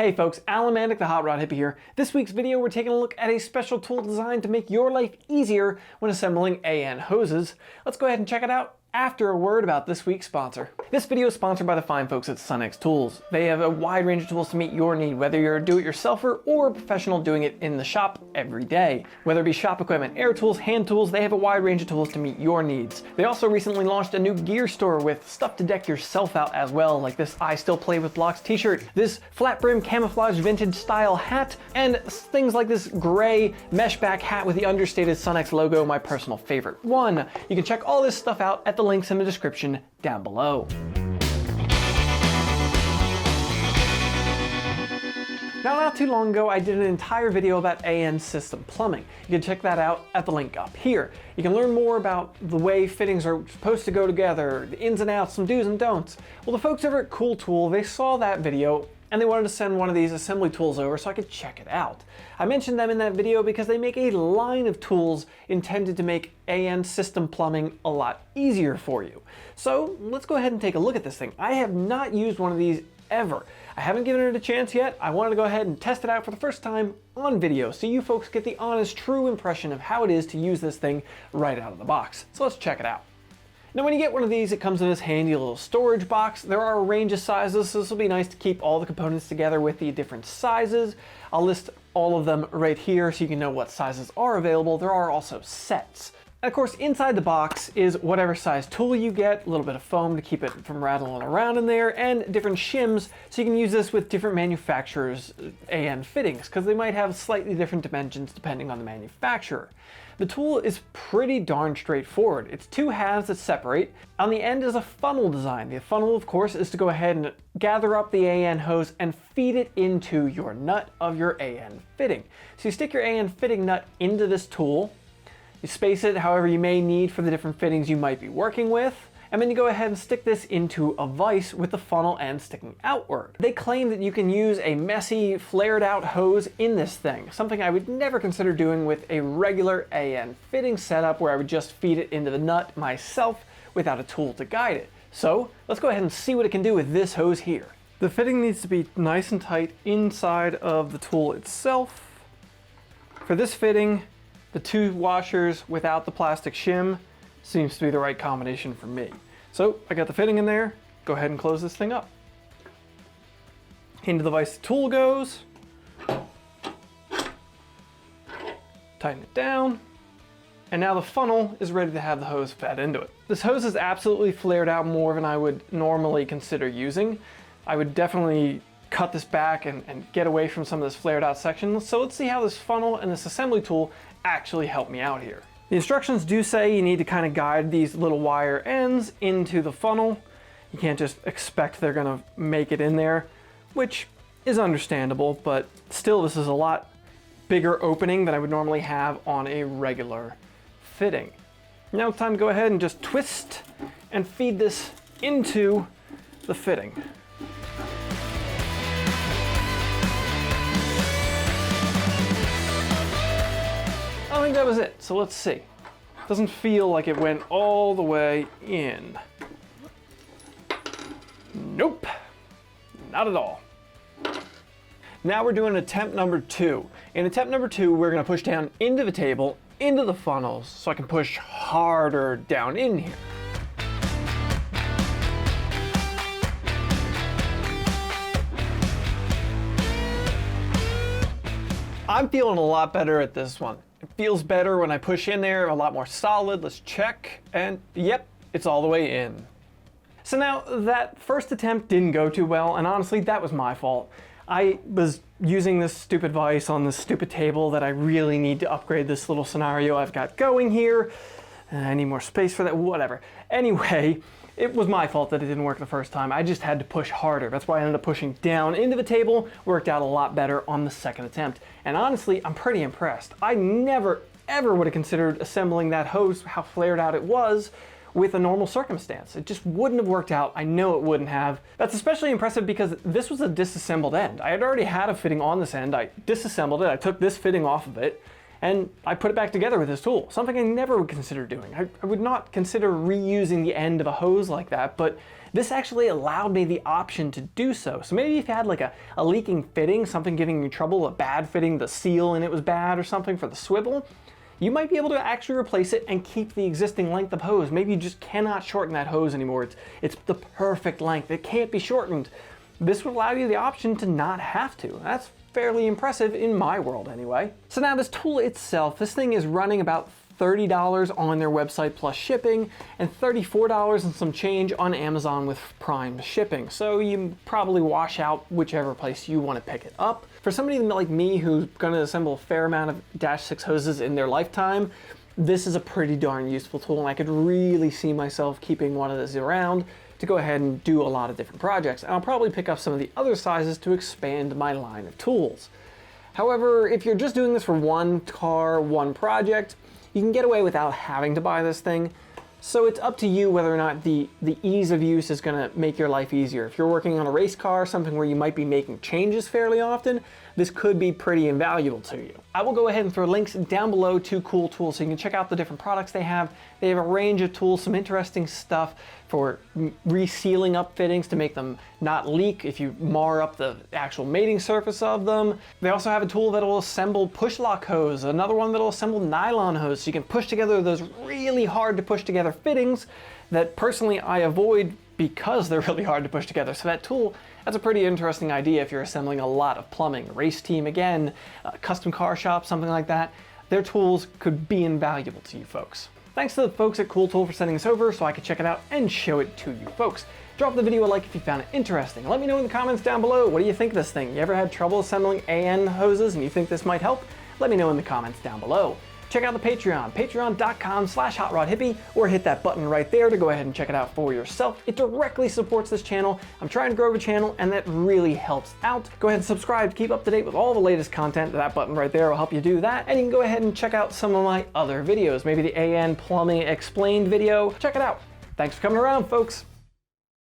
Hey folks, Alamatic the Hot Rod Hippie here. This week's video we're taking a look at a special tool designed to make your life easier when assembling AN hoses. Let's go ahead and check it out after a word about this week's sponsor. This video is sponsored by the fine folks at Sunx Tools. They have a wide range of tools to meet your need, whether you're a do-it-yourselfer or a professional doing it in the shop every day. Whether it be shop equipment, air tools, hand tools, they have a wide range of tools to meet your needs. They also recently launched a new gear store with stuff to deck yourself out as well, like this I Still Play with Blocks t-shirt, this flat brim camouflage vintage style hat, and things like this gray mesh back hat with the understated Sunx logo, my personal favorite one. You can check all this stuff out at the links in the description down below. Now, not too long ago, I did an entire video about AN system plumbing. You can check that out at the link up here. You can learn more about the way fittings are supposed to go together, the ins and outs, some do's and don'ts. Well, the folks over at Koul, they saw that video and they wanted to send one of these assembly tools over so I could check it out. I mentioned them in that video because they make a line of tools intended to make AN system plumbing a lot easier for you. So let's go ahead and take a look at this thing. I have not used one of these ever. I haven't given it a chance yet. I wanted to go ahead and test it out for the first time on video so you folks get the honest, true impression of how it is to use this thing right out of the box. So let's check it out. Now when you get one of these, it comes in this handy little storage box. There are a range of sizes, so this will be nice to keep all the components together with the different sizes. I'll list all of them right here so you can know what sizes are available. There are also sets. And of course, inside the box is whatever size tool you get, a little bit of foam to keep it from rattling around in there, and different shims so you can use this with different manufacturers' AN fittings, because they might have slightly different dimensions depending on the manufacturer. The tool is pretty darn straightforward. It's two halves that separate. On the end is a funnel design. The funnel, of course, is to go ahead and gather up the AN hose and feed it into your nut of your AN fitting. So you stick your AN fitting nut into this tool. You space it however you may need for the different fittings you might be working with, and then you go ahead and stick this into a vise with the funnel end sticking outward. They claim that you can use a messy, flared out hose in this thing, something I would never consider doing with a regular AN fitting setup where I would just feed it into the nut myself without a tool to guide it. So let's go ahead and see what it can do with this hose here. The fitting needs to be nice and tight inside of the tool itself. For this fitting, the two washers without the plastic shim seems to be the right combination for me. So I got the fitting in there. Go ahead and close this thing up. Into the vise the tool goes. Tighten it down. And now the funnel is ready to have the hose fed into it. This hose is absolutely flared out more than I would normally consider using. I would definitely cut this back and get away from some of this flared out section. So let's see how this funnel and this assembly tool actually help me out here. The instructions do say you need to kind of guide these little wire ends into the funnel. You can't just expect they're gonna make it in there, which is understandable, but still this is a lot bigger opening than I would normally have on a regular fitting. Now it's time to go ahead and just twist and feed this into the fitting. I think that was it, so let's see. Doesn't feel like it went all the way in. Nope, not at all. Now we're doing attempt number 2. In attempt number 2, we're gonna push down into the table, into the funnels, so I can push harder down in here. I'm feeling a lot better at this one. It feels better when I push in there, a lot more solid. Let's check, and yep, it's all the way in. So now that first attempt didn't go too well, and honestly, that was my fault. I was using this stupid vise on this stupid table that I really need to upgrade this little scenario I've got going here. I need more space for that, whatever. Anyway, it was my fault that it didn't work the first time. I just had to push harder. That's why I ended up pushing down into the table. Worked out a lot better on the second attempt. And honestly, I'm pretty impressed. I never, ever would have considered assembling that hose, how flared out it was, with a normal circumstance. It just wouldn't have worked out. I know it wouldn't have. That's especially impressive because this was a disassembled end. I had already had a fitting on this end. I disassembled it. I took this fitting off of it. and I put it back together with this tool, something I never would consider doing. I would not consider reusing the end of a hose like that, but this actually allowed me the option to do so. So maybe if you had like a leaking fitting, something giving you trouble, a bad fitting, the seal and it was bad or something for the swivel, you might be able to actually replace it and keep the existing length of hose. Maybe you just cannot shorten that hose anymore. It's the perfect length. It can't be shortened. This would allow you the option to not have to. That's fairly impressive in my world anyway. So now this tool itself, this thing is running about $30 on their website plus shipping, and $34 and some change on Amazon with Prime shipping. So you probably wash out whichever place you want to pick it up. For somebody like me who's going to assemble a fair amount of Dash 6 hoses in their lifetime, this is a pretty darn useful tool, and I could really see myself keeping one of these around to go ahead and do a lot of different projects. And I'll probably pick up some of the other sizes to expand my line of tools. However, if you're just doing this for one car, one project, you can get away without having to buy this thing. So it's up to you whether or not the ease of use is gonna make your life easier. If you're working on a race car, something where you might be making changes fairly often, this could be pretty invaluable to you. I will go ahead and throw links down below to Koul tools so you can check out the different products they have. They have a range of tools, some interesting stuff for resealing up fittings to make them not leak if you mar up the actual mating surface of them. They also have a tool that will assemble push lock hose, another one that will assemble nylon hose so you can push together those really hard to push together fittings that personally I avoid because they're really hard to push together. So that tool, that's a pretty interesting idea if you're assembling a lot of plumbing. Race team again, custom car shop, something like that. Their tools could be invaluable to you folks. Thanks to the folks at Koul Tool for sending this over so I could check it out and show it to you folks. Drop the video a like if you found it interesting. Let me know in the comments down below, what do you think of this thing? You ever had trouble assembling AN hoses and you think this might help? Let me know in the comments down below. Check out the Patreon, patreon.com/HotRodHippie, or hit that button right there to go ahead and check it out for yourself. It directly supports this channel. I'm trying to grow the channel, and that really helps out. Go ahead and subscribe to keep up to date with all the latest content. That button right there will help you do that. And you can go ahead and check out some of my other videos, maybe the AN Plumbing Explained video. Check it out. Thanks for coming around, folks.